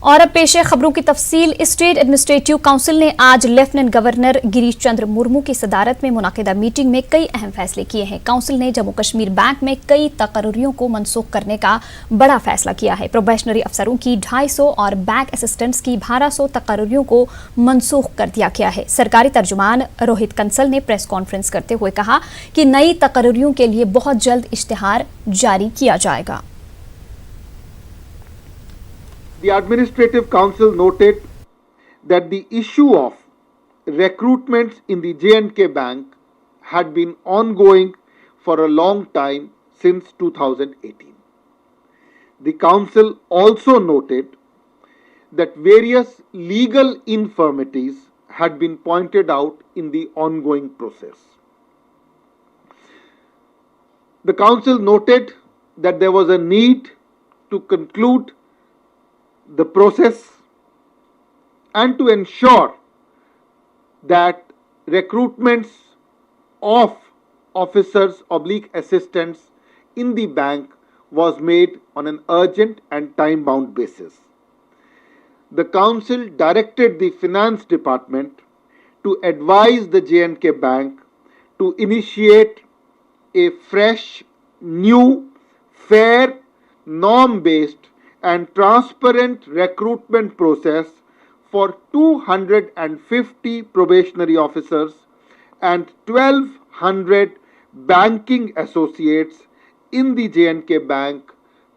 और अब पेश है खबरों की तफसील। स्टेट एडमिनिस्ट्रेटिव काउंसिल ने आज लेफ्टिनेंट गवर्नर गिरीश चंद्र मुर्मू की सदारत में मुनाकिदा मीटिंग में कई अहम फैसले किए हैं। काउंसिल ने जम्मू कश्मीर बैंक में कई तकर्रियों को मनसूख करने का बड़ा फैसला किया है। प्रोबेशनरी अफसरों की 250 और बैंक असिस्टेंट्स की 1200 तकर्रियों को मनसूख कर दिया गया है। सरकारी तर्जुमान रोहित कंसल ने प्रेस कॉन्फ्रेंस करते हुए कहा कि नई तकर्रियों के लिए बहुत जल्द इश्तिहार जारी किया जाएगा। The Administrative Council noted that the issue of recruitments in the J&K Bank had been ongoing for a long time since 2018. The Council also noted that various legal infirmities had been pointed out in the ongoing process. The Council noted that there was a need to conclude the process and to ensure that recruitments of officers/assistants in the bank was made on an urgent and time-bound basis. The Council directed the Finance Department to advise the J&K Bank to initiate a fresh, new, fair, norm-based and transparent recruitment process for 250 probationary officers and 1200 banking associates in the J&K Bank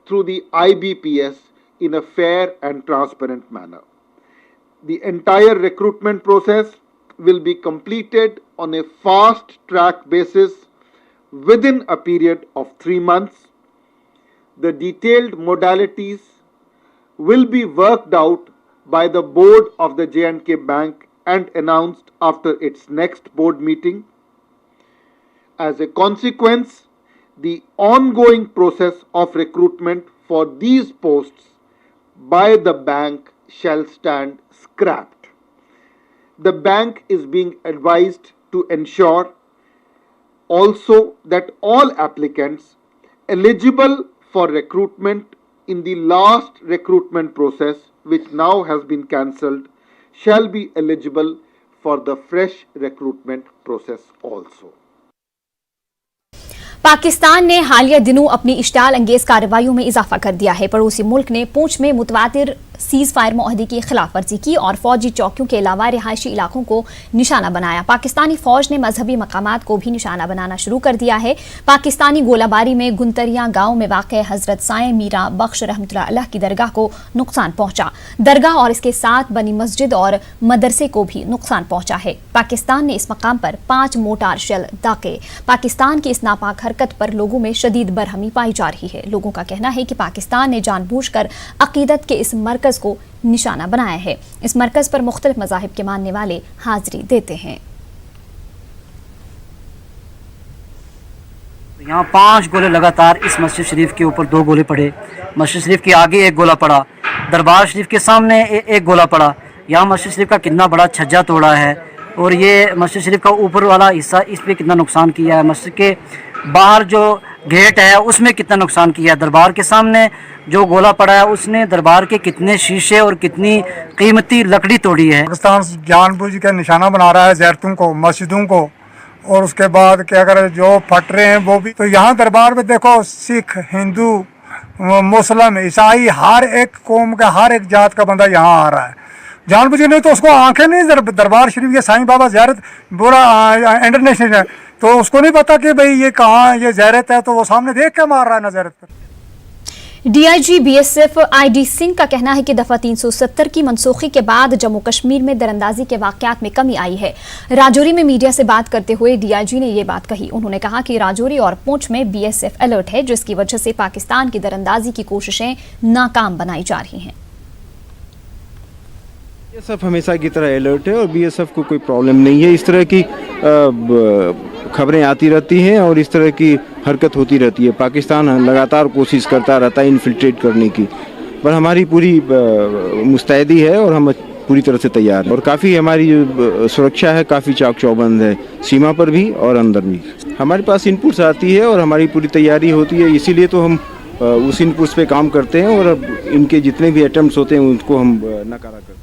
through the IBPS in a fair and transparent manner. The entire recruitment process will be completed on a fast track basis within a period of 3 months. The detailed modalities will be worked out by the board of the J&K Bank and announced after its next board meeting. As a consequence, the ongoing process of recruitment for these posts by the bank shall stand scrapped. The bank is being advised to ensure also that all applicants eligible for recruitment in the last recruitment process, which now has been cancelled, shall be eligible for the fresh recruitment process also. Pakistan ने हालिया दिनों अपनी इश्तियाल अंगेज कार्रवाइयों में इजाफा कर दिया है। पड़ोसी मुल्क ने पूंछ में मुतवातिर सीज फायर मुआहदे की खिलाफ वर्जी की और फौजी चौकियों के अलावा रिहायशी इलाकों को निशाना बनाया। पाकिस्तानी फौज ने मजहबी मकामात को भी निशाना बनाना शुरू कर दिया है। पाकिस्तानी गोलाबारी में गुंतरिया गांव में वाक़ हजरत साए मीरा बख्श रहमतुल्लाह अलैह की दरगाह को नुकसान पहुंचा। दरगाह और इसके साथ बनी मस्जिद और मदरसे को भी नुकसान पहुंचा है। पाकिस्तान ने इस मकाम पर 5 मोटार शेल दागे। पाकिस्तान की इस नापाक हरकत पर लोगों में शदीद बरहमी पाई जा रही है। लोगों का कहना है कि पाकिस्तान ने जानबूझकर अकीदत के इस मरकज को निशाना बनाया है। इस मरकज पर मुख्तलिफ मज़ाहिब के मानने वाले हाजिरी देते हैं। यहाँ 5 गोले लगातार इस मस्जिद शरीफ के ऊपर 2 गोले पड़े, मस्जिद शरीफ के आगे 1 गोला पड़ा, दरबार शरीफ के सामने 1 गोला पड़ा। यहाँ मस्जिद शरीफ का कितना बड़ा छज्जा तोड़ा है और ये मस्जिद शरीफ का ऊपर वाला हिस्सा, इस पर कितना नुकसान किया है। मस्जिद के बाहर जो गेट है उसमें कितना नुकसान किया है। दरबार के सामने जो गोला पड़ा है उसने दरबार के कितने शीशे और कितनी कीमती लकड़ी तोड़ी है। पाकिस्तान जानबूझ के निशाना बना रहा है ज़ैरतों को, मस्जिदों को, और उसके बाद क्या करे जो फट रहे हैं वो भी। तो यहाँ दरबार में देखो सिख, हिंदू, मुस्लिम, ईसाई, हर एक कौम का, हर एक जात का बंदा यहाँ आ रहा है जानबूझ के। नहीं तो उसको आंखें नहीं, दरबार शरीफ ये साईं बाबा ज़ियारत पूरा इंटरनेशनल है, तो उसको नहीं पता कि भाई ये कहाँ ये ज़ियारत है, तो वो सामने देख के मार रहा है ना ज़ियारत पर। डीआईजी बीएसएफ आईडी सिंह का कहना है कि दफा 370 की मनसूखी के बाद जम्मू कश्मीर में दरअंदाजी के वाकयात में कमी आई है। राजौरी में मीडिया से बात करते हुए डीआईजी ने ये बात कही। उन्होंने कहा कि राजौरी और पुंछ में बीएसएफ अलर्ट है, जिसकी वजह से पाकिस्तान की दरअंदाजी की कोशिशें नाकाम बनाई जा रही हैं। बीएसएफ हमेशा की तरह अलर्ट है और बीएसएफ को कोई प्रॉब्लम नहीं है। इस तरह की खबरें आती रहती हैं और इस तरह की हरकत होती रहती है। पाकिस्तान लगातार कोशिश करता रहता है इन्फिल्ट्रेट करने की, पर हमारी पूरी मुस्तैदी है और हम पूरी तरह से तैयार हैं और काफ़ी हमारी सुरक्षा है, काफ़ी चाक चौबंद है, सीमा पर भी और अंदर भी। हमारे पास इनपुट्स आती है और हमारी पूरी तैयारी होती है, इसीलिए तो हम उस इनपुट्स पे काम करते हैं और अब इनके जितने भी अटेम्प्ट्स होते हैं उनको हम नकारा करते हैं।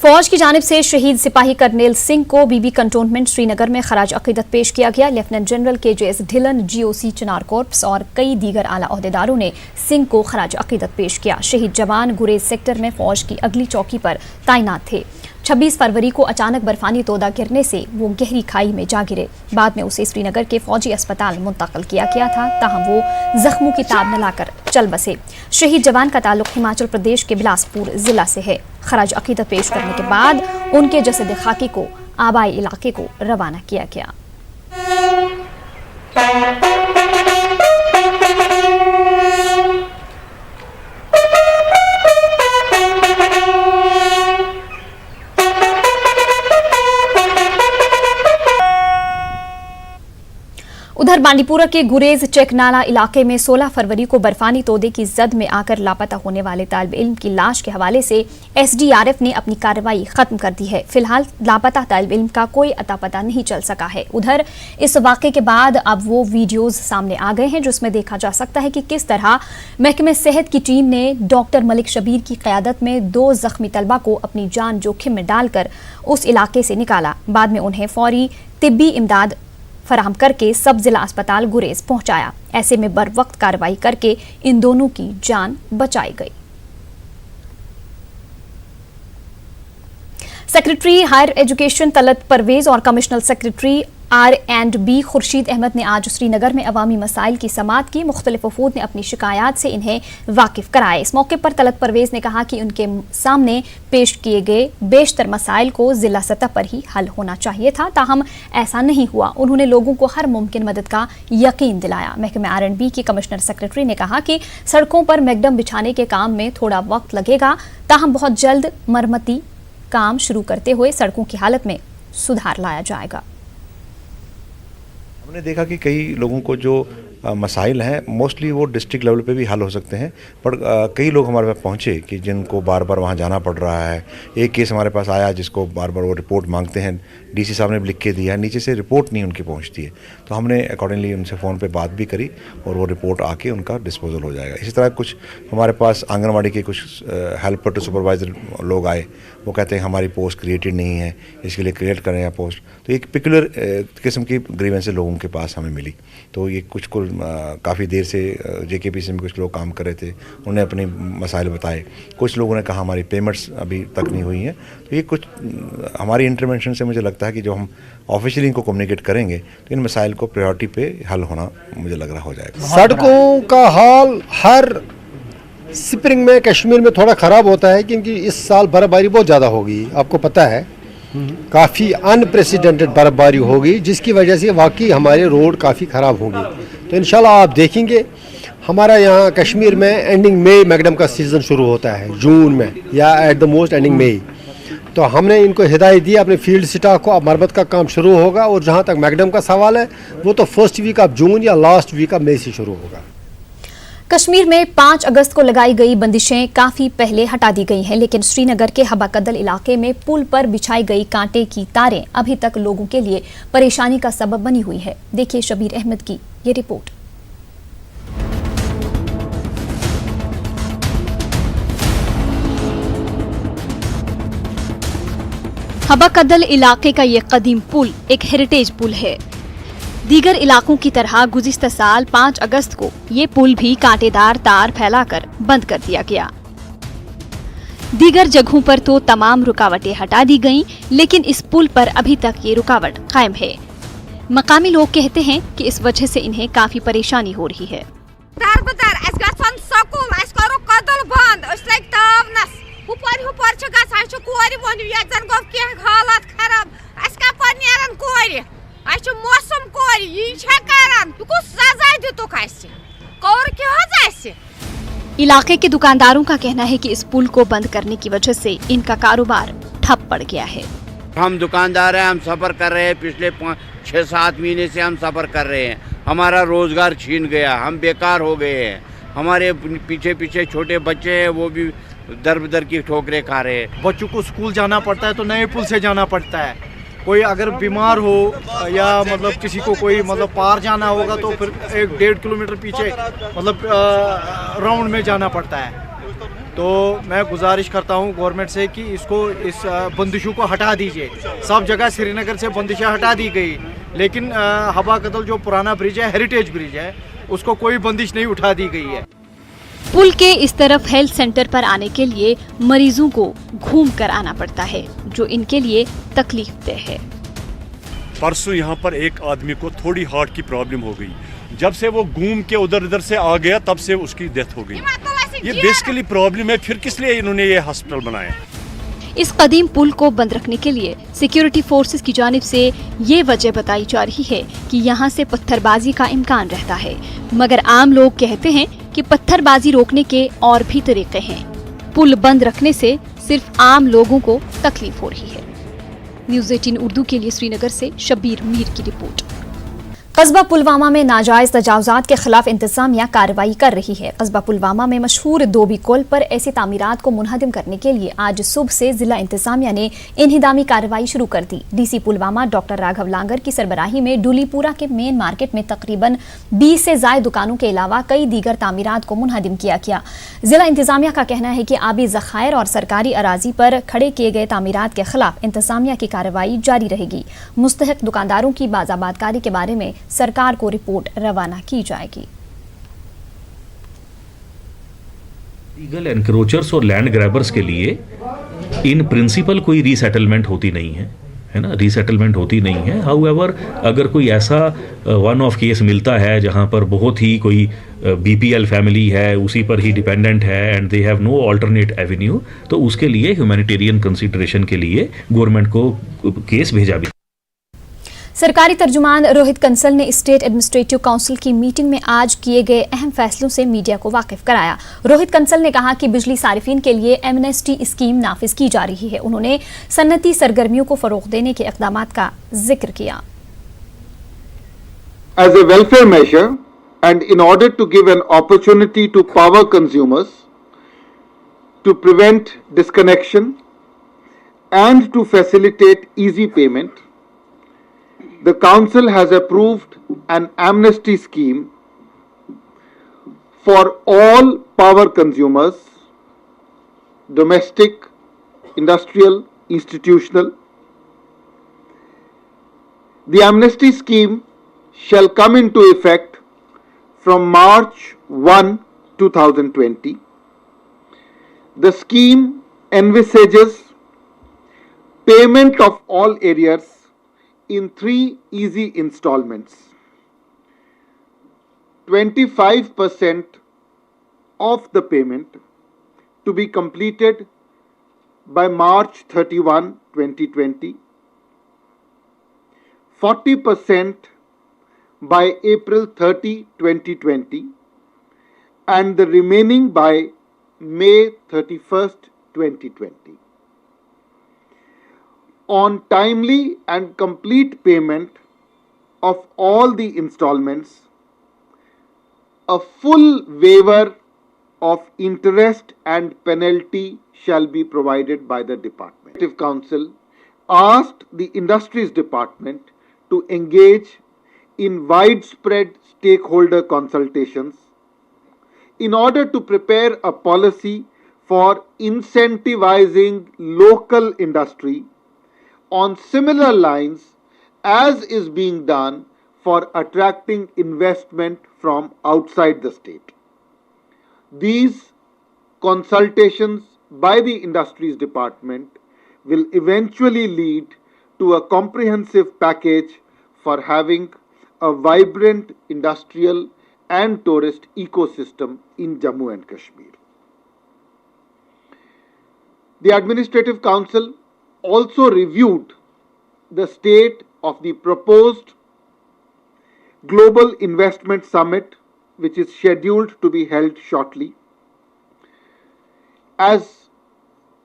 फौज की जानिब से शहीद सिपाही कर्नेल सिंह को बीबी कंटोनमेंट श्रीनगर में खराज अकीदत पेश किया गया। Lieutenant general KJS Dhillon, GOC चिनार कॉर्प्स और कई दीगर आला ओहदेदारों ने सिंह को खराज अकीदत पेश किया। शहीद जवान गुरेज सेक्टर में फौज की अगली चौकी पर तैनात थे। 26 फरवरी को अचानक बर्फानी तोदा गिरने से वो गहरी खाई में जा गिरे। बाद में उसे श्रीनगर के फौजी अस्पताल मुंतकिल किया गया था, ताहम वो जख्मों की ताब न लाकर चल बसे। शहीद जवान का ताल्लुक हिमाचल प्रदेश के बिलासपुर जिला से है। खराज अकीदत पेश करने के बाद उनके जसद खाकी को आबाई इलाके को रवाना किया गया। उधर बांडीपुरा के गुरेज चेकनाला इलाके में 16 फरवरी को बर्फानी तोदे की जद में आकर लापता होने वाले तालिब इल्म की लाश के हवाले से SDRF ने अपनी कार्रवाई खत्म कर दी है। फिलहाल लापता तालिब इल्म का कोई अता पता नहीं चल सका है। उधर इस वाक़े के बाद अब वो वीडियोज सामने आ गए हैं जिसमें देखा जा सकता है कि किस तरह महकमे सेहत की टीम ने डॉक्टर मलिक शबीर की क़यादत में 2 जख्मी तलबा को अपनी जान जोखिम में डालकर उस इलाके से निकाला। बाद में उन्हें फौरी तिब्बी इमदाद फराहम करके सब जिला अस्पताल गुरेज पहुंचाया। ऐसे में बर वक्त कार्रवाई करके इन दोनों की जान बचाई गई। Secretary higher education Talat Parvez और commissioner secretary R&B Khurshid Ahmad ने आज श्रीनगर में अवामी मसाइल की समाअत की। मुख्तलिफ वफूद ने अपनी शिकायत से इन्हें वाकिफ कराए। इस मौके पर तलत परवेज ने कहा कि उनके सामने पेश किए गए बेशतर मसाइल को जिला सतह पर ही हल होना चाहिए था, ताहम ऐसा नहीं हुआ। उन्होंने लोगों को हर मुमकिन मदद का यकीन दिलाया। महकमे R&B की कमिश्नर सेक्रेटरी ने कहा कि सड़कों पर मैकडम बिछाने के काम में थोड़ा वक्त लगेगा, ताहम बहुत जल्द मरम्मती काम शुरू करते हुए सड़कों की हालत में सुधार लाया जाएगा। हमने देखा कि कई लोगों को जो मसाइल हैं मोस्टली वो डिस्ट्रिक्ट लेवल पे भी हल हो सकते हैं, पर कई लोग हमारे पास पहुँचे कि जिनको बार बार वहाँ जाना पड़ रहा है। एक केस हमारे पास आया जिसको बार बार वो रिपोर्ट मांगते हैं, DC साहब ने भी लिख के दिया है, नीचे से रिपोर्ट नहीं उनकी पहुँचती है, तो हमने अकॉर्डिंगली उनसे फ़ोन पे बात भी करी और वो रिपोर्ट आके उनका डिस्पोजल हो जाएगा। इसी तरह कुछ हमारे पास आंगनवाड़ी के कुछ हेल्पर टू सुपरवाइज़र लोग आए, वो कहते हैं हमारी पोस्ट क्रिएटेड नहीं है, इसके लिए क्रिएट करें या पोस्ट। तो एक पर्टिकुलर किस्म की ग्रीवेंसेस लोगों के पास हमें मिली, तो ये कुछ को काफ़ी देर से JKPC में कुछ लोग काम कर रहे थे, उन्होंने अपने मसाइल बताए। कुछ लोगों ने कहा हमारी पेमेंट्स अभी तक नहीं हुई हैं। तो ये कुछ हमारी इंटरवेंशन से मुझे लगता है कि जो हम ऑफिशियली इनको कम्युनिकेट करेंगे तो इन मसाइल को प्रायोरिटी पे हल होना मुझे लग रहा हो जाएगा। सड़कों का हाल हर स्प्रिंग में कश्मीर में थोड़ा ख़राब होता है क्योंकि इस साल बर्फबारी बहुत ज़्यादा होगी, आपको पता है, काफ़ी अनप्रेसिडेंटेड बर्फबारी होगी जिसकी वजह से वाकई हमारे रोड काफ़ी ख़राब होंगे। तो इंशाल्लाह आप देखेंगे हमारा यहाँ कश्मीर में एंडिंग मई मैकडम का सीज़न शुरू होता है, जून में या एट द मोस्ट एंडिंग मई। तो हमने इनको हिदायत दी अपने फील्ड स्टाफ को, अब मरम्मत का काम शुरू होगा और जहाँ तक मैकडम का सवाल है वो तो फर्स्ट वीक ऑफ जून या लास्ट वीक ऑफ मई से शुरू होगा। कश्मीर में 5 अगस्त को लगाई गई बंदिशें काफी पहले हटा दी गई हैं, लेकिन श्रीनगर के हबाकदल इलाके में पुल पर बिछाई गई कांटे की तारें अभी तक लोगों के लिए परेशानी का सबब बनी हुई है। देखिए शबीर अहमद की ये रिपोर्ट। हबाकदल इलाके का ये कदीम पुल एक हेरिटेज पुल है। दीगर इलाकों की तरह गुज़िश्ता साल 5 अगस्त को ये पुल भी कांटेदार तार फैलाकर बंद कर दिया गया। दीगर जगहों पर तो तमाम रुकावटें हटा दी गईं, लेकिन इस पुल पर अभी तक ये रुकावट कायम है। मकामी लोग कहते हैं कि इस वजह से इन्हें काफी परेशानी हो रही है। इलाके के दुकानदारों का कहना है कि इस पुल को बंद करने की वजह से इनका कारोबार ठप पड़ गया है। हम दुकानदार हैं, हम सफर कर रहे हैं, पिछले 6-7 महीने से हम सफर कर रहे हैं। हमारा रोजगार छीन गया, हम बेकार हो गए हैं। हमारे पीछे पीछे छोटे बच्चे हैं, वो भी दर बदर की ठोकरें खा रहे हैं। बच्चों को स्कूल जाना पड़ता है तो नए पुल से जाना पड़ता है, कोई अगर बीमार हो या मतलब किसी को कोई मतलब पार जाना होगा तो फिर 1-1.5 किलोमीटर पीछे मतलब राउंड में जाना पड़ता है। तो मैं गुजारिश करता हूँ गवर्नमेंट से कि इसको इस बंदिशों को हटा दीजिए। सब जगह श्रीनगर से बंदिशें हटा दी गई, लेकिन हवा कदल जो पुराना ब्रिज है, हेरिटेज ब्रिज है, उसको कोई बंदिश नहीं उठा दी गई है। पुल के इस तरफ हेल्थ सेंटर पर आने के लिए मरीजों को घूम कर आना पड़ता है, जो इनके लिए तकलीफ देह है। परसों यहाँ पर एक आदमी को थोड़ी हार्ट की प्रॉब्लम हो गई। जब से वो घूम के उधर उधर से आ गया तब से उसकी डेथ हो गई। ये बेसिकली प्रॉब्लम है, फिर किस लिए इन्होंने ये हॉस्पिटल बनाया। इस कदीम पुल को बंद रखने के लिए सिक्योरिटी फोर्सेस की जानिब से ये वजह बताई जा रही है कि यहाँ से पत्थरबाजी का इम्कान रहता है, मगर आम लोग कहते हैं कि पत्थरबाजी रोकने के और भी तरीके हैं। पुल बंद रखने से सिर्फ आम लोगों को तकलीफ हो रही है। न्यूज़ 18 उर्दू के लिए श्रीनगर से शब्बीर मीर की रिपोर्ट। कस्बा पुलवामा में नाजायज तजावुजात के खिलाफ इंतजामिया कार्रवाई कर रही है। कस्बा पुलवामा में मशहूर दोबी कोल पर ऐसी तामीरात को मुनहदम करने के लिए आज सुबह से जिला इंतजामिया ने इन्हिदामी कार्रवाई शुरू कर दी। डीसी पुलवामा डॉक्टर राघव लांगर की सरबराही में डुलीपुरा के मेन मार्केट में तकरीबन 20 से ज्यादा दुकानों के अलावा कई दीगर तामीरात को मुनहदम किया गया। जिला इंतजामिया का कहना है कि आबी ज़खायर और सरकारी अराजी पर खड़े किए गए तामीरात के खिलाफ इंतजामिया की कार्रवाई जारी रहेगी। मुस्तहिक दुकानदारों की बाज़ाबादकारी के बारे में सरकार को रिपोर्ट रवाना की जाएगी। लीगल एनक्रोचर्स और लैंड ग्रैबर्स के लिए इन प्रिंसिपल कोई रीसेटलमेंट होती नहीं है ना, रीसेटलमेंट होती नहीं है। हाउएवर अगर कोई ऐसा वन ऑफ केस मिलता है जहां पर बहुत ही कोई बीपीएल फैमिली है, उसी पर ही डिपेंडेंट है and they have no alternate avenue, तो उसके लिए ह्यूमैनिटेरियन कंसिडरेशन के लिए गवर्नमेंट को केस भेजा भी। सरकारी तर्जुमान रोहित कंसल ने स्टेट एडमिनिस्ट्रेटिव काउंसिल की मीटिंग में आज किए गए अहम फैसलों से मीडिया को वाकिफ कराया। रोहित कंसल ने कहा कि बिजली सारिफिन के लिए एमनेस्टी स्कीम नाफिज की जा रही है। उन्होंने सन्नती सरगर्मियों को फरोग देने के इक़दाम का जिक्र किया। As a welfare measure and in order to give an opportunity to power consumers to prevent disconnection and to facilitate easy payment, the Council has approved an amnesty scheme for all power consumers, domestic, industrial, institutional. The amnesty scheme shall come into effect from March 1, 2020. The scheme envisages payment of all arrears in 3 easy installments. 25% of the payment to be completed by March 31, 2020. 40% by April 30, 2020. And the remaining by May 31st, 2020. On timely and complete payment of all the installments, a full waiver of interest and penalty shall be provided by the department. The Council asked the Industries Department to engage in widespread stakeholder consultations in order to prepare a policy for incentivizing local industry on similar lines as is being done for attracting investment from outside the state. These consultations by the Industries Department will eventually lead to a comprehensive package for having a vibrant industrial and tourist ecosystem in Jammu and Kashmir. The Administrative Council also reviewed the state of the proposed Global Investment Summit, which is scheduled to be held shortly. As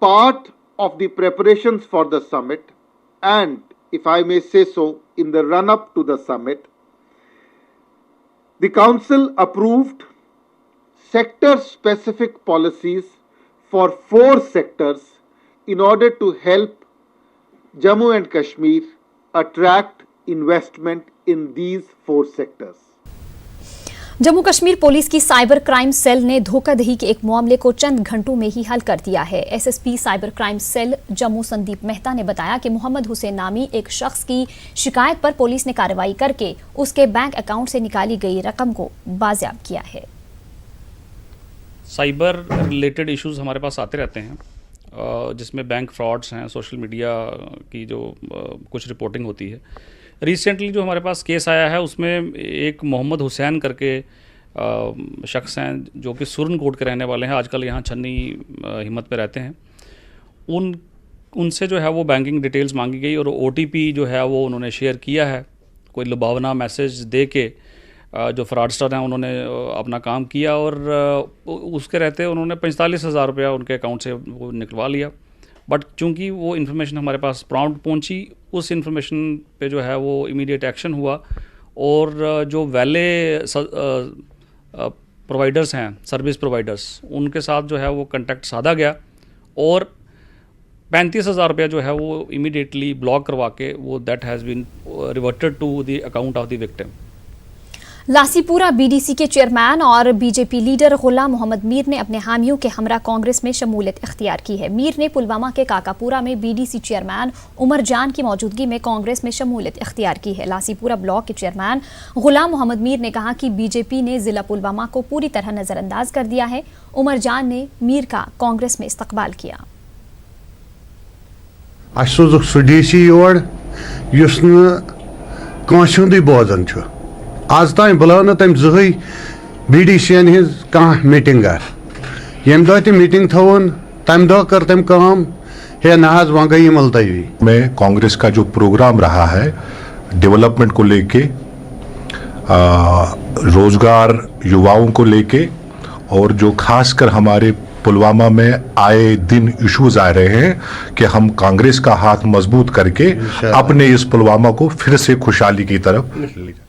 part of the preparations for the summit, and if I may say so, in the run-up to the summit, the Council approved sector-specific policies for 4 sectors in order to help Jammu and Kashmir attract investment in these 4 sectors. Jammu Kashmir police की cyber crime cell ने धोखाधड़ी के एक मामले को चंद घंटों में ही हल कर दिया है। SSP cyber crime cell Jammu Sandeep Mehta ने बताया कि मोहम्मद हुसैन नामी एक शख्स की शिकायत पर पुलिस ने कार्रवाई करके उसके बैंक अकाउंट से निकाली गई रकम को बाजियाब किया है। साइबर रिलेटेड इश्यूज हमारे पास आते रहते हैं, जिसमें बैंक फ्रॉड्स हैं, सोशल मीडिया की जो कुछ रिपोर्टिंग होती है। रिसेंटली जो हमारे पास केस आया है उसमें एक मोहम्मद हुसैन करके शख्स हैं जो कि सुरनकोट के रहने वाले हैं, आजकल यहाँ छन्नी हिम्मत पे रहते हैं। उनसे जो है वो बैंकिंग डिटेल्स मांगी गई और OTP जो है वो उन्होंने शेयर किया है। कोई लुभावना मैसेज दे के जो फ्रॉडस्टर हैं उन्होंने अपना काम किया और उसके रहते उन्होंने 45,000 रुपया उनके अकाउंट से वो निकलवा लिया। बट चूंकि वो इन्फॉर्मेशन हमारे पास प्रॉम्प्ट पहुंची, उस इन्फॉर्मेशन पे जो है वो इमीडिएट एक्शन हुआ और जो वैले प्रोवाइडर्स हैं, सर्विस प्रोवाइडर्स, उनके साथ जो है वो कांटेक्ट साधा गया और 35,000 रुपया जो है वो इमीडिएटली ब्लॉक करवा के वो that has been reverted to the account of the victim. Lasipura BDC के चेयरमैन और बीजेपी लीडर गुलाम मोहम्मद मीर ने अपने हामियों के हमरा कांग्रेस में शमूलियत इख्तियार की है। मीर ने पुलवामा के काकापुरा में BDC चेयरमैन उमर जान की मौजूदगी में कांग्रेस में शमूलियत इख्तियार की है। लासीपुरा ब्लॉक के चेयरमैन गुलाम मोहम्मद मीर ने कहा कि बीजेपी ने जिला पुलवामा को पूरी तरह नजरअंदाज कर दिया है। उमर जान ने मीर का कांग्रेस में इस्तकबाल किया। आज तान बुलाव तम जहई BDC कह मीटिंग यम दह तम मीटिंग थवन तम दह कर तम काम है नहाज वहाँ गई मुलतवी में कांग्रेस का जो प्रोग्राम रहा है डेवलपमेंट को लेके, रोजगार युवाओं को लेके और जो खासकर हमारे पुलवामा में आए दिन इश्यूज आ रहे हैं कि हम कांग्रेस का हाथ मजबूत करके अपने इस पुलवामा को फिर से खुशहाली की तरफ ले जाए।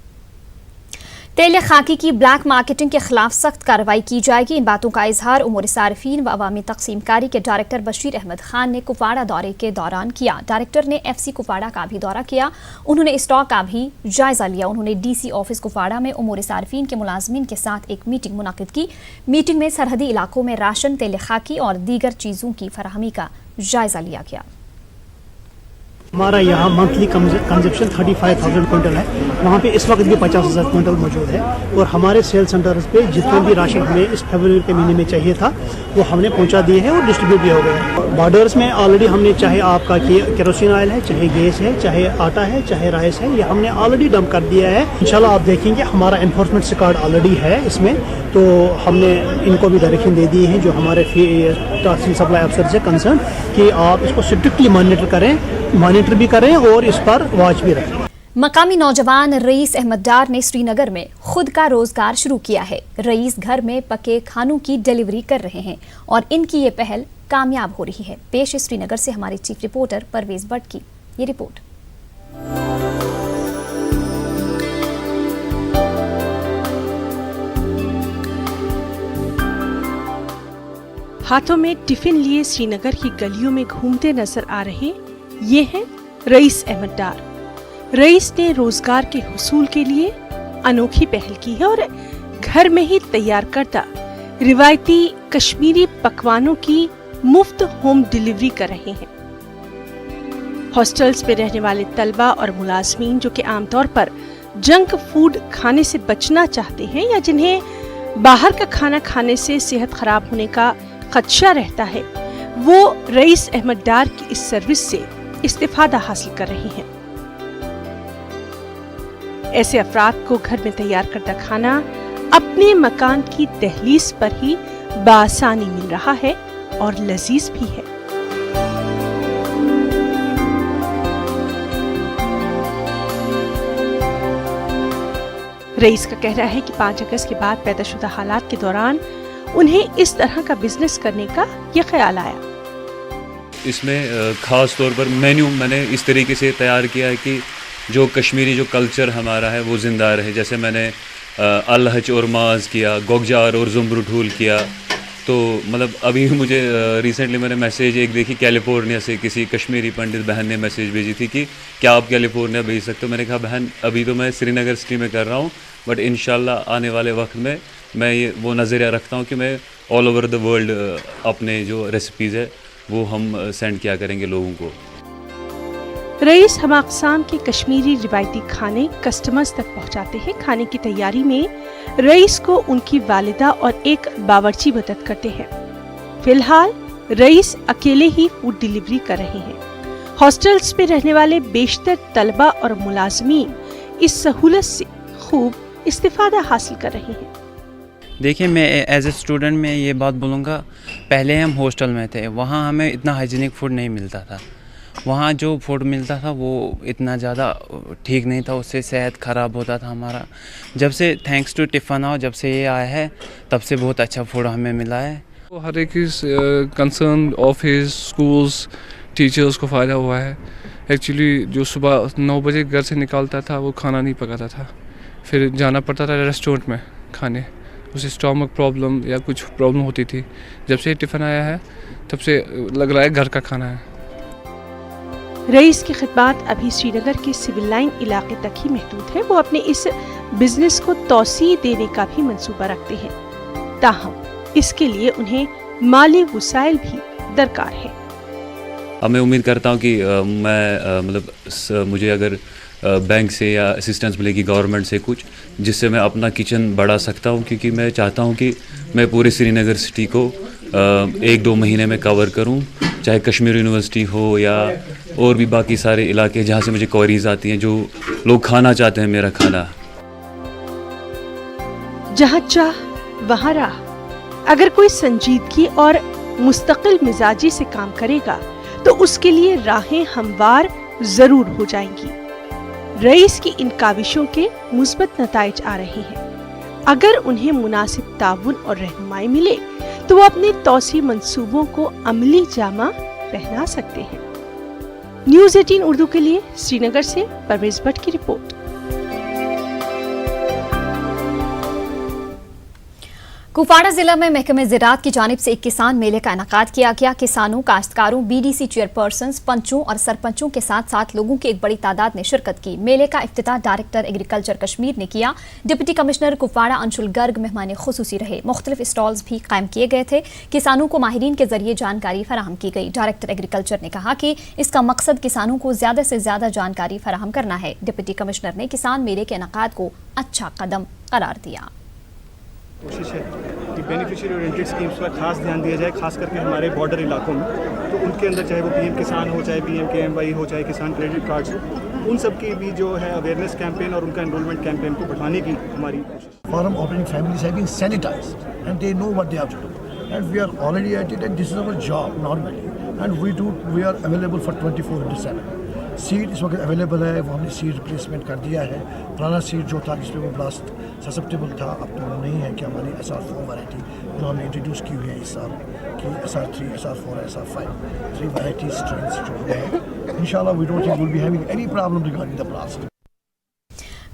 तेल खाकी की ब्लैक मार्केटिंग के खिलाफ सख्त कार्रवाई की जाएगी। इन बातों का इजहार उमूर सार्फिन व अवामी तकसीम कारी के डायरेक्टर बशीर अहमद खान ने कुपवाड़ा दौरे के दौरान किया। डायरेक्टर ने FC कुपवाड़ा का भी दौरा किया। उन्होंने स्टॉक का भी जायजा लिया। उन्होंने DC ऑफिस कुपवाड़ा में उमूर सार्फिन के मुलाजमीन के साथ एक मीटिंग मुनाकिद की। मीटिंग में सरहदी इलाकों में राशन, तेल खाकी और दीगर चीजों की फराहमी का जायजा लिया गया। हमारा यहाँ मंथली कंजप्शन 35,000 क्विंटल है, वहाँ पे इस वक्त भी 50,000 क्विंटल मौजूद है और हमारे सेल सेंटर्स पे जितना भी राशन हमें इस फरवरी के महीने में चाहिए था वो हमने पहुँचा दिए हैं और डिस्ट्रीब्यूट भी हो गए। बॉर्डर्स में ऑलरेडी हमने चाहे आपका केरोसिन ऑयल है, चाहे गैस है, चाहे आटा है, चाहे राइस है, ये हमने ऑलरेडी डंप कर दिया है। इंशाल्लाह आप देखेंगे हमारा एनफोर्समेंट रिकॉर्ड ऑलरेडी है इसमें, तो हमने इनको भी डायरेक्शन दे दी है जो हमारे तहसील सप्लाई अफसर से कंसर्न कि आप इसको स्ट्रिक्टली मॉनिटर भी करें और इस पर वॉच भी रखें। मकामी नौजवान रईस अहमद डार ने श्रीनगर में खुद का रोजगार शुरू किया है। रईस घर में पके खानों की डिलीवरी कर रहे हैं और इनकी ये पहल कामयाब हो रही है। पेश है श्रीनगर से हमारे चीफ रिपोर्टर परवेज भट्ट की ये रिपोर्ट। हाथों में टिफिन लिए श्रीनगर की गलियों में घूमते नजर आ रहे ये हैं रईस अहमद डार। रईस ने रोजगार के हुसूल के लिए अनोखी पहल की है और घर में ही तैयार करता रिवायती कश्मीरी पकवानों की मुफ्त होम डिलीवरी कर रहे हैं। हॉस्टल्स में रहने वाले तलबा और मुलाजमीन जो कि आमतौर पर जंक फूड खाने से बचना चाहते हैं या जिन्हें बाहर का खाना खाने से सेहत खराब होने का खदशा रहता है, वो रईस अहमद डार की इस सर्विस से इस्तिफादा हासिल कर रहे हैं। ऐसे अफराद को घर में तैयार करदा खाना अपने मकान की दहलीज पर ही बासानी मिल रहा है और लजीज भी है। रईस का कहना है कि 5 अगस्त के बाद पैदाशुदा हालात के दौरान उन्हें इस तरह का बिजनेस करने का ये ख्याल आया। इसमें ख़ास तौर पर मेन्यू मैंने इस तरीके से तैयार किया है कि जो कश्मीरी जो कल्चर हमारा है वो ज़िंदा रहे। जैसे मैंने अलहज और माज किया, गोगजार और जुम्बरू ढूल किया, तो मतलब अभी मुझे रिसेंटली मैंने मैसेज एक देखी कैलिफोर्निया से, किसी कश्मीरी पंडित बहन ने मैसेज भेजी थी कि क्या आप कैलिफोर्निया भेज सकते हो। मैंने कहा बहन अभी तो मैं श्रीनगर सिटी में कर रहा हूँ, बट इंशाल्लाह आने वाले वक्त में मैं ये वो नज़रिया रखता हूँ कि मैं ऑल ओवर द वर्ल्ड अपने जो रेसिपीज़ है वो हम सेंड किया करेंगे लोगों को। रईस हम अक़साम के कश्मीरी रिवायती खाने कस्टमर्स तक पहुंचाते हैं। खाने की तैयारी में रईस को उनकी वालिदा और एक बावर्ची मदद करते हैं। फिलहाल रईस अकेले ही फूड डिलीवरी कर रहे हैं। हॉस्टल्स में रहने वाले बेशतर तलबा और मुलाजमीन इस सहूलत से खूब इस्तिफादा हासिल कर रहे हैं। देखिए, मैं एज ए स्टूडेंट में ये बात बोलूँगा, पहले हम हॉस्टल में थे, वहाँ हमें इतना हाइजीनिक फूड नहीं मिलता था। वहाँ जो फूड मिलता था वो इतना ज़्यादा ठीक नहीं था, उससे सेहत ख़राब होता था हमारा। जब से थैंक्स टू टिफ़ना जब से ये आया है तब से बहुत अच्छा फूड हमें मिला है। हर एक कंसर्न ऑफिस स्कूल्स टीचर्स को फ़ायदा हुआ है। एक्चुअली जो सुबह 9 बजे घर से निकालता था वो खाना नहीं पकाता था, फिर जाना पड़ता था रेस्टोरेंट में खाने, उसे स्टमक प्रॉब्लम या कुछ प्रॉब्लम होती थी। जब से टिफ़िन आया है तब से लग रहा है घर का खाना है। रईस की खिदमत अभी श्रीनगर के सिविल लाइन इलाके तक ही महदूद है। वो अपने इस बिजनेस को तौसीह देने का भी मंसूबा रखते हैं, ताहम इसके लिए उन्हें माली वसाइल भी दरकार है। अब मैं उम्मीद करता हूँ कि मतलब मुझे अगर बैंक से या असिस्टेंस मिलेगी गवर्नमेंट से कुछ, जिससे मैं अपना किचन बढ़ा सकता हूँ, क्योंकि मैं चाहता हूँ कि मैं पूरे श्रीनगर सिटी को 1-2 महीने में कवर करूँ, चाहे कश्मीर यूनिवर्सिटी हो या और भी बाकी सारे इलाके जहाँ से मुझे क्वेरीज आती हैं, जो लोग खाना चाहते हैं मेरा खाना। जहाँ चाह वहाँ राह। अगर कोई संजीदगी और मुस्तकिल मिजाजी से काम करेगा तो उसके लिए राहें हमवार जरूर हो जाएंगी। रईस की इन काविशों के मुस्बत नताइज आ रहे हैं। अगर उन्हें मुनासिब ताउन और रहनुमाई मिले तो वो अपने तौसीह मंसूबों को अमली जामा पहना सकते हैं। न्यूज़ 18 उर्दू के लिए श्रीनगर से परवेज भट्ट की रिपोर्ट। कुपवाड़ा जिला में महकमे ज़राअत की जानिब से एक किसान मेले का इनेकाद किया गया। किसानों, काश्तकारों, बीडीसी चेयरपर्सन, पंचों और सरपंचों के साथ साथ लोगों की एक बड़ी तादाद ने शिरकत की। मेले का इफ्तिताह डायरेक्टर एग्रीकल्चर कश्मीर ने किया। डिप्टी कमिश्नर कुपवाड़ा अंशुल गर्ग मेहमान खुसूसी रहे। मुख्तलिफ स्टॉल्स भी कायम किए गए थे। किसानों को माहिरीन के जरिए जानकारी फराहम की गई। डायरेक्टर एग्रीकल्चर ने कहा कि इसका मकसद किसानों को ज्यादा से ज्यादा जानकारी फराहम करना है। डिप्टी कमिश्नर ने किसान मेले के इनेकाद को अच्छा कदम करार दिया। कोशिश है कि बेनिफिशियरी ओरिएंटेड स्कीम्स पर खास ध्यान दिया जाए, खास करके हमारे बॉर्डर इलाकों में। तो उनके अंदर चाहे वो पीएम किसान हो, चाहे PMKMY हो, चाहे किसान क्रेडिट कार्ड्स हो, उन सब की भी जो है अवेयरनेस कैंपेन और उनका एनरोलमेंट कैंपेन को बढ़ाने की हमारी कोशिश। Farm operating families have been sanitized and they know what they have to do, and we are already at it, and this is our job normally, and we are available for 24/7. Seed इस वक्त available है, वो हमने seed replacement कर दिया है। पुराना seed जो था जिसमें वो ब्लास्ट ससेप्टेबल था, अब तो नहीं है कि हमारी SR4 वैरायटी जो हमने इंट्रोड्यूस की हुई है इस साल की SR3, SR4, SR5, 3 variety strains जो है। इंशाल्लाह we don't think will be having any problem regarding the blast.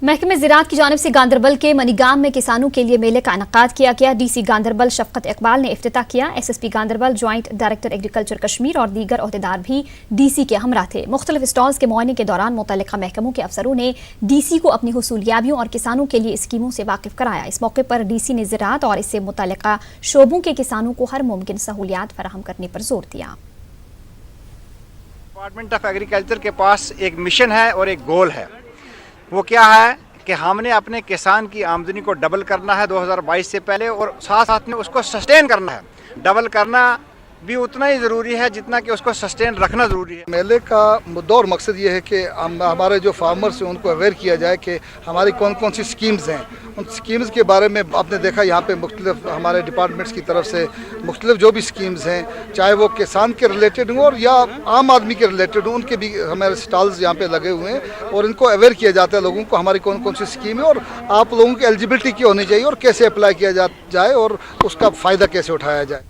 महकमे ज़राअत की जानिब से गांदरबल के मनीगाम में किसानों के लिए मेले का इनेकाद किया गया। डीसी गांदरबल शफकत इकबाल ने इफ्तिताह किया। SSP Ganderbal, joint director agriculture Kashmir और दीगर ओहदेदार भी डीसी के हमरा थे। मुख्तलिफ स्टॉल्स के मुआयने के दौरान मुतल्लिका महकमों के अफसरों ने डीसी को अपनी हुसूलियाबियों और किसानों के लिए स्कीमों से वाकिफ कराया। इस मौके पर डीसी ने ज़राअत और इससे मुतल्लिका शोबों के किसानों को हर मुमकिन सहूलियात फराहम करने पर जोर दिया। डिपार्टमेंट ऑफ एग्रीकल्चर के पास एक मिशन है और एक गोल है। वो क्या है कि हमने अपने किसान की आमदनी को डबल करना है 2022 से पहले, और साथ साथ में उसको सस्टेन करना है। डबल करना भी उतना ही ज़रूरी है जितना कि उसको सस्टेन रखना ज़रूरी है। मेले का मुद्दा और मकसद ये है कि हमारे जो फार्मर्स हैं उनको अवेयर किया जाए कि हमारी कौन कौन सी स्कीम्स हैं। उन स्कीम्स के बारे में आपने देखा यहाँ पे मुख्तलिफ हमारे डिपार्टमेंट्स की तरफ से मुख्तलिफ जो भी स्कीम्स हैं, चाहे वो किसान के रिलेटेड हों और या आम आदमी के रिलेटेड हों, उनके भी हमारे स्टॉल्स यहाँ पे लगे हुए हैं और इनको अवेयर किया जाता है लोगों को हमारी कौन कौन सी स्कीम है और आप लोगों की एलिजिबिलिटी क्या होनी चाहिए और कैसे अप्लाई किया जाए और उसका फ़ायदा कैसे उठाया जाए।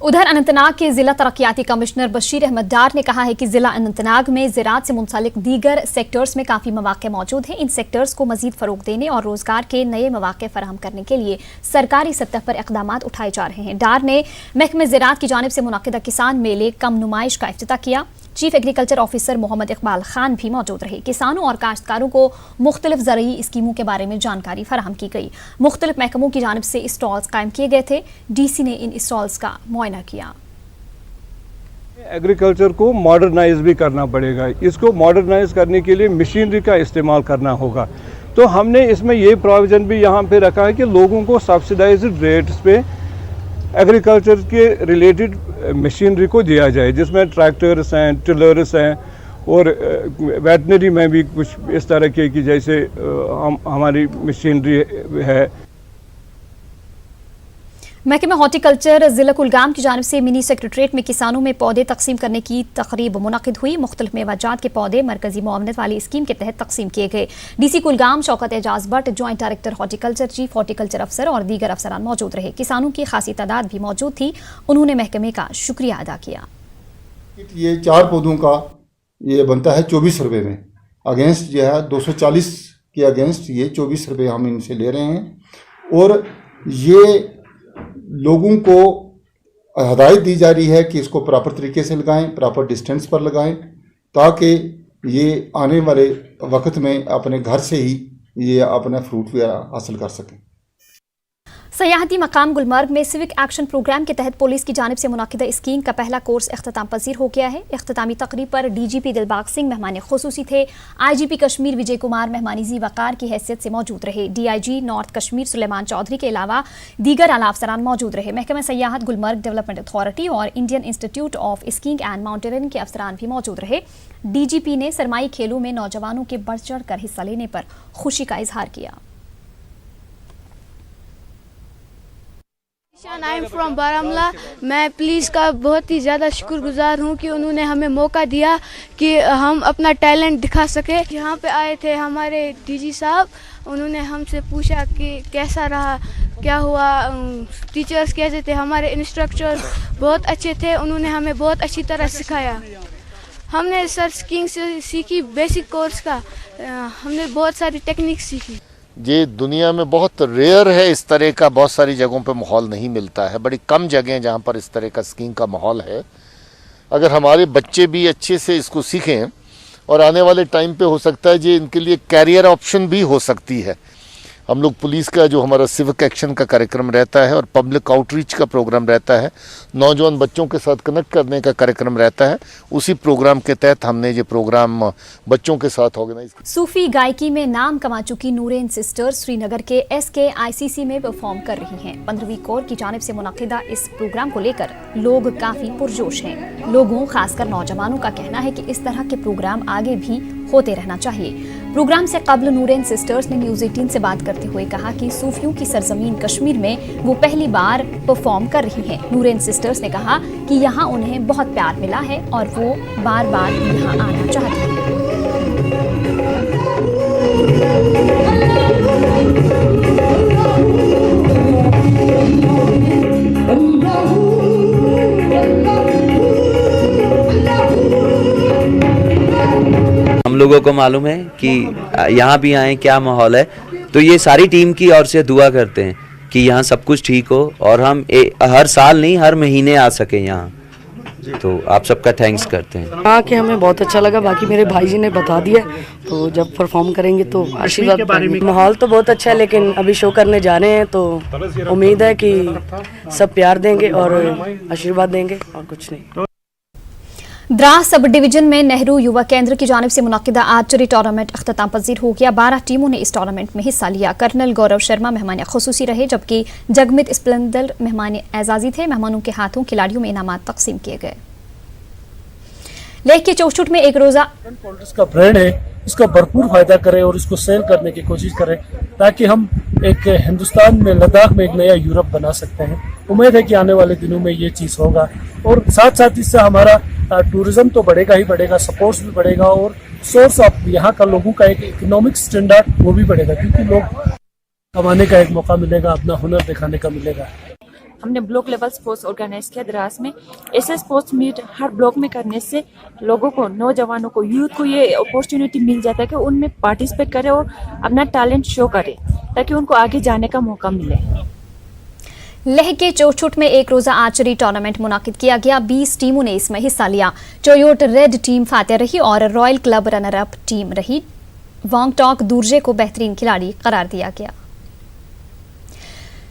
उधर अनंतनाग के जिला तरक्याती कमिश्नर बशीर अहमद डार ने कहा है कि जिला अनंतनाग में ज़राअत से मुंसलिक दीगर सेक्टर्स में काफ़ी मौके मौजूद हैं। इन सेक्टर्स को मजीद फ़रोग देने और रोज़गार के नए मौके फराहम करने के लिए सरकारी सतह पर इक़दाम उठाए जा रहे हैं। डार ने महकमे ज़राअत की जानिब से मुनक़िदा किसान मेले कम नुमाइश का इफ्तिताह किया। Chief agriculture officer Mohammad Iqbal Khan भी मौजूद रहे। किसानों और काश्तकारों को मुख्तलिफ ज़रूरी स्कीमों के बारे में जानकारी फराहम की गई। मुख्तलिफ महकमों की जानिब से स्टॉल्स कायम किए गए थे। DC ने इन स्टॉल्स का मुआयना किया। एग्रीकल्चर को मॉडर्नाइज भी करना पड़ेगा। इसको मॉडर्नाइज करने के लिए मशीनरी का इस्तेमाल करना होगा। तो हमने इसमें ये प्रोविज़न भी यहाँ पे रखा है कि लोगों को सब्सिडाइज्ड रेट्स पे एग्रीकल्चर के रिलेटेड मशीनरी को दिया जाए, जिसमें ट्रैक्टर्स हैं, टिलर्स हैं और वेटनरी में भी कुछ इस तरह के कि जैसे हमारी मशीनरी है। महकमा हॉर्टिकल्चर जिला कुलगाम की जानिब से मिनी सेक्रेटरीट में किसानों में पौधे तकसीम करने की तकरीब मुनक़िद हुई। मुख्तलिफ मेवाजात के पौधे मरकजी मुआवनत वाली स्कीम के तहत तकसीम किए गए। DC Kulgam Shaukat Ejaz Bhat, joint director horticulture, chief horticulture अफसर और दीगर अफसरान मौजूद रहे। किसानों की खासी तादाद भी मौजूद थी। उन्होंने महकमे का शुक्रिया अदा किया। ये 4 पौधों का ये बनता है 24 रुपये में, अगेंस्ट जो है 240 के अगेंस्ट ये 24 रुपये हम इनसे ले रहे हैं। और ये लोगों को हदायत दी जा रही है कि इसको प्रॉपर तरीके से लगाएं, प्रॉपर डिस्टेंस पर लगाएं, ताकि ये आने वाले वक्त में अपने घर से ही ये अपना फ्रूट वगैरह हासिल कर सकें। सयाहती मकाम गुलमर्ग में सिविक एक्शन प्रोग्राम के तहत पुलिस की जानिब से मुनक़िदा स्कीइंग का पहला कोर्स इख्तिताम पजीर हो गया है। इख्तितामी तकरीब पर DGP दिलबाग सिंह मेहमान खुसूसी थे। IGP कश्मीर विजय कुमार मेहमानी ज़ी वक़ार की हैसियत से मौजूद रहे। DIG नॉर्थ कश्मीर सुलेमान चौधरी के अलावा दीगर आला अफसरान मौजूद रहे। महकमा सयाहत गुलमर्ग डेवलपमेंट अथॉरिटी और Indian institute of skiing and mountaineering के अफसरान भी मौजूद रहे। DGP ने सरमाई खेलों में नौजवानों के बढ़ चढ़ कर हिस्सा लेने पर खुशी का इजहार किया। I am from Baramulla. मैं पुलिस का बहुत ही ज़्यादा शुक्रगुजार हूँ कि उन्होंने हमें मौका दिया कि हम अपना टैलेंट दिखा सके। यहाँ पे आए थे हमारे DG साहब, उन्होंने हमसे पूछा कि कैसा रहा, क्या हुआ, टीचर्स कैसे थे। हमारे इंस्ट्रक्टर बहुत अच्छे थे, उन्होंने हमें बहुत अच्छी तरह सिखाया। हमने सर स्कीइंग से सीखी बेसिक कोर्स का, हमने बहुत सारी टेक्निक सीखी। ये दुनिया में बहुत रेयर है, इस तरह का बहुत सारी जगहों पे माहौल नहीं मिलता है। बड़ी कम जगह जहाँ पर इस तरह का स्कीइंग का माहौल है। अगर हमारे बच्चे भी अच्छे से इसको सीखें और आने वाले टाइम पे हो सकता है ये इनके लिए कैरियर ऑप्शन भी हो सकती है। हम लोग पुलिस का जो हमारा सिविक एक्शन का कार्यक्रम रहता है और पब्लिक आउटरीच का प्रोग्राम रहता है, नौजवान बच्चों के साथ कनेक्ट करने का कार्यक्रम रहता है, उसी प्रोग्राम के तहत हमने ये प्रोग्राम बच्चों के साथ ऑर्गेनाइज किया। सूफी गायकी में नाम कमा चुकी नूरेन सिस्टर्स श्रीनगर के SKICC में परफॉर्म कर रही हैं। 15वीं कोर की जानिब से मुनक़िदा इस प्रोग्राम को लेकर लोग काफ़ी पुरजोश हैं। लोगों खासकर नौजवानों का कहना है कि इस तरह के प्रोग्राम आगे भी होते रहना चाहिए। प्रोग्राम से कबल नूरेन सिस्टर्स ने न्यूज़ 18 से बात करते हुए कहा कि सूफियों की सरजमीन कश्मीर में वो पहली बार परफॉर्म कर रही हैं। नूरेन सिस्टर्स ने कहा कि यहाँ उन्हें बहुत प्यार मिला है और वो बार बार यहाँ आना चाहती हैं। हम लोगों को मालूम है कि यहाँ भी आए क्या माहौल है, तो ये सारी टीम की ओर से दुआ करते हैं कि यहाँ सब कुछ ठीक हो और हम हर साल नहीं हर महीने आ सके यहाँ। तो आप सबका थैंक्स करते हैं। आके हमें बहुत अच्छा लगा। बाकी मेरे भाई जी ने बता दिया, तो जब परफॉर्म करेंगे तो आशीर्वाद। माहौल तो बहुत अच्छा है, लेकिन अभी शो करने जा रहे हैं तो उम्मीद है कि सब प्यार देंगे और आशीर्वाद देंगे और कुछ नहीं। द्रास सब डिवीजन में नेहरू युवा केंद्र की जानिब से मुनक़िदा आर्चरी टूर्नामेंट अख्तिताम पजीर हो गया। 12 टीमों ने इस टूर्नामेंट में हिस्सा लिया। कर्नल गौरव शर्मा मेहमान खुसूसी रहे, जबकि जगमित स्प्लेंडर मेहमान एजाजी थे। मेहमानों के हाथों खिलाड़ियों में इनामात तकसीम किए गए। लेक के चौचुट में एक रोजा पॉलिटिक्स का ब्रांड है, इसका भरपूर फायदा करें और इसको सेल करने की कोशिश करें, ताकि हम एक हिंदुस्तान में, लद्दाख में एक नया यूरोप बना सकते हैं। उम्मीद है कि आने वाले दिनों में ये चीज़ होगा और साथ साथ इससे हमारा टूरिज्म तो बढ़ेगा ही बढ़ेगा, सपोर्ट्स भी बढ़ेगा और सोर्स ऑफ यहाँ का लोगों का एक इकोनॉमिक स्टैंडर्ड वो भी बढ़ेगा, क्योंकि लोग कमाने का एक मौका मिलेगा, अपना हुनर दिखाने का मिलेगा। हमने ब्लॉक लेवल स्पोर्ट्स ऑर्गेनाइज किया द्रास में। ऐसे स्पोर्ट्स मीट हर ब्लॉक में करने से लोगों को, नौजवानों को, यूथ को ये अपॉर्चुनिटी मिल जाता है कि उनमें पार्टिसिपेट करें और अपना टैलेंट शो करें ताकि उनको आगे जाने का मौका मिले। लेह के चोचुट में एक रोजा आर्चरी टूर्नामेंट मुनाकिद किया गया। 20 टीमों ने इसमें हिस्सा लिया। चोयोट रेड टीम फातेह रही और royal club runner up team रही। वांगटॉक दूरजे को बेहतरीन खिलाड़ी करार दिया गया।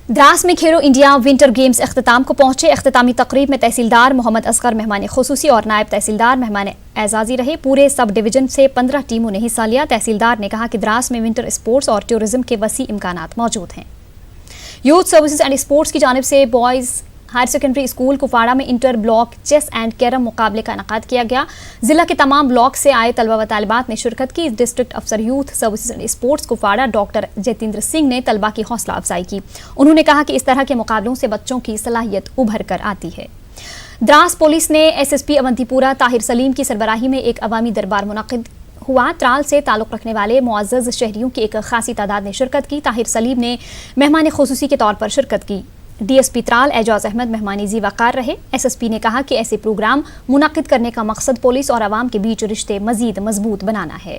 द्रास में खेलो इंडिया विंटर गेम्स अख्ताम को पहुंचे। अख्तामी तकरीब में तहसीलदार मोहम्मद असगर मेहमान खुसूसी और नायब तहसीलदार मेहमान एजाजी रहे। पूरे सब डिवीजन से 15 टीमों ने हिस्सा लिया। तहसीलदार ने कहा कि द्रास में विंटर स्पोर्ट्स और टूरिज्म के वसी इम्कानात मौजूद हैं। यूथ सर्विसेज एंड स्पोर्ट्स की जानिब से बॉयज़ हायर सेकेंडरी स्कूल कुफाड़ा में inter block chess and carrom मुकाबले का इनेकाद किया गया। जिला के तमाम ब्लॉक से आए तलबा व तालिबात ने शिरकत की। डिस्ट्रिक्ट अफसर youth services and sports Kupwara doctor Jatendra Singh ने तलबा की हौसला अफजाई की। उन्होंने कहा कि इस तरह के मुकाबलों से बच्चों की सलाहियत उभर कर आती है। द्रास पुलिस ने SSP अवंतीपुरा ताहिर सलीम की सरबराही में एक अवामी दरबार मुनक्किद हुआ। त्राल से ताल्लुक़ रखने वाले मुअज़्ज़ज़ शहरियों की एक खासी तादाद ने शिरकत की। ताहिर सलीम ने मेहमान खुसूसी के तौर पर शिरकत की। DSP त्राल एजाज अहमद मेहमानी जी वक़ार रहे। SSP ने कहा कि ऐसे प्रोग्राम मुनक्किद करने का मकसद पुलिस और आवाम के बीच रिश्ते मजीद मजबूत बनाना है।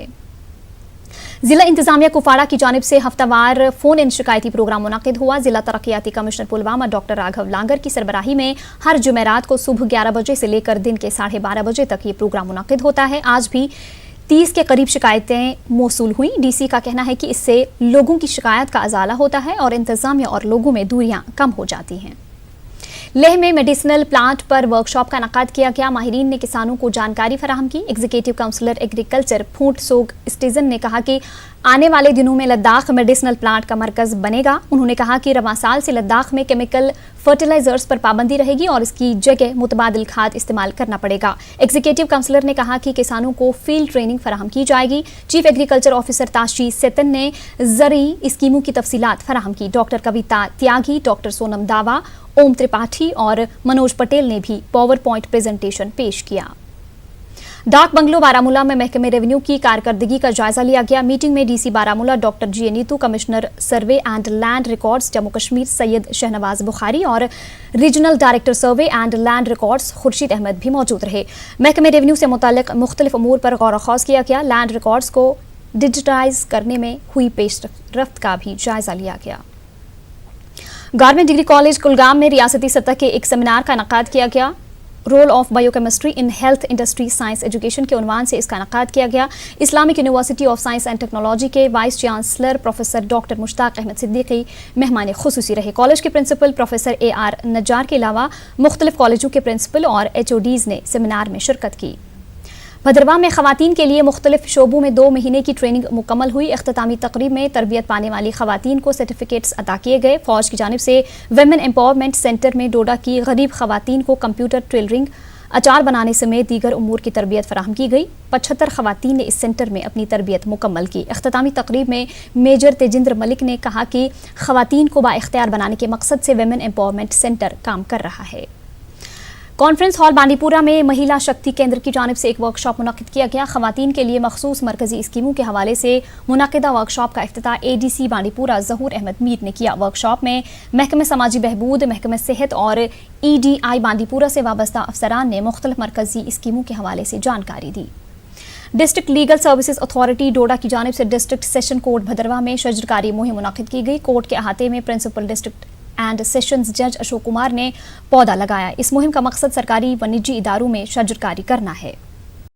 जिला इंतजामिया कुफाड़ा की जानिब से हफ्तावार फोन इन शिकायती प्रोग्राम मुनक्किद हुआ। जिला तरक्याती कमिश्नर पुलवामा डॉक्टर राघव लांगर की सरबराही में हर जुमेरात को सुबह 11 बजे से लेकर दिन के 12:30 बजे तक ये प्रोग्राम मुनक्किद होता है। आज भी 30 के करीब शिकायतें मौसूल हुई। DC का कहना है कि इससे लोगों की शिकायत का अजाला होता है और इंतजामिया और लोगों में दूरियां कम हो जाती हैं। लेह में मेडिसिनल प्लांट पर वर्कशॉप का इनेकाद किया गया। माहिरीन ने किसानों को जानकारी फराहम की। एग्जीक्यूटिव काउंसलर एग्रीकल्चर फूड सोग स्टेजन ने कहा कि आने वाले दिनों में लद्दाख मेडिसिनल प्लांट का मरकज बनेगा। उन्होंने कहा कि रवां साल से लद्दाख में केमिकल फर्टिलाइजर्स पर पाबंदी रहेगी और इसकी जगह मुतबादिल खाद इस्तेमाल करना पड़ेगा। एग्जीक्यूटिव काउंसलर ने कहा कि किसानों को फील्ड ट्रेनिंग फराहम की जाएगी। चीफ एग्रीकल्चर ऑफिसर ताशी सेतन ने ज़रूरी स्कीमों की तफसीलात फराहम की। डॉक्टर कविता त्यागी, डॉक्टर सोनम दावा, ओम त्रिपाठी और मनोज पटेल ने भी पावर पॉइंट प्रेजेंटेशन पेश किया। डाक बंगलो बारामूला में महकमे रेवेन्यू की कारकर्दगी का जायजा लिया गया। मीटिंग में DC Baramulla doctor G. Neetu, commissioner survey and land records Jammu Kashmir Syed Shahnawaz Bukhari और regional director survey and land records Khurshid Ahmad भी मौजूद रहे। महकमे रेवेन्यू से मुताल्लिक मुख्तलिफ अमूर पर गौर खौज किया गया। लैंड रिकॉर्ड्स को डिजिटाइज करने में हुई पेशरफ्त का भी जायजा लिया गया। गवर्नमेंट डिग्री कॉलेज कुलगाम में रियासती सतह के एक सेमिनार का इनेकाद किया गया। Role of biochemistry in health industry science education के उन्वान से इसका इनेकाद किया गया। Islamic university of science and technology के vice chancellor professor doctor Mushtaq Ahmad Siddiqui मेहमान खुसूसी रहे। कॉलेज के प्रिंसिपल प्रोफेसर AR नज्जार के अलावा मुख्तलिफ कॉलेजों के प्रिंसिपल और HODs ने सेमिनार में शिरकत की। भद्रवाह में खवातीन के लिए मुख्तलिफ शोबों में 2 महीने की ट्रेनिंग मुकम्मल हुई। इख्तितामी तकरीब में तरबियत पाने वाली खवातीन को सर्टिफिकेट्स अता किए गए। फौज की जानिब से वेमेन एम्पावरमेंट सेंटर में डोडा की गरीब खवातीन को कंप्यूटर टेलरिंग, अचार बनाने समेत दीगर उमूर की तरबियत फराहम की गई। 75 खवातीन ने इस सेंटर में अपनी तरबियत मुकम्मल की। इख्तितामी तकरीब में मेजर तेजिंद्र मलिक ने कहा कि खवातीन को बाइख्तियार बनाने के मकसद से वेमेन एम्पावरमेंट सेंटर काम कर रहा है। कॉन्फ्रेंस हॉल बांडीपुरा में महिला शक्ति केंद्र की जानिब से एक वर्कशॉप मुनक्किद किया गया। खवातीन के लिए मखसूस मरकजी स्कीमों के हवाले से मुनक्किदा वर्कशॉप का इफ्तिताह ADC बांडीपुरा ज़हूर अहमद मीर ने किया। वर्कशॉप में महकमे समाजी बहबूद, महकमे सेहत और EDI बांडीपुरा से वाबस्ता अफसरान ने मुख्तलिफ मरकजी स्कीमों के हवाले से जानकारी दी। डिस्ट्रिक्ट लीगल सर्विसेज अथॉरिटी डोडा की जानिब से डिस्ट्रिक्ट सेशन कोर्ट भदरवा में शजरकारी मुहिम मुनक्किद की गई। कोर्ट के अहाते में प्रिंसिपल डिस्ट्रिक्ट एंड सेशंस जज अशोक कुमार ने पौधा लगाया। इस मुहिम का मकसद सरकारी व निजी इदारों में शजरकारी करना है।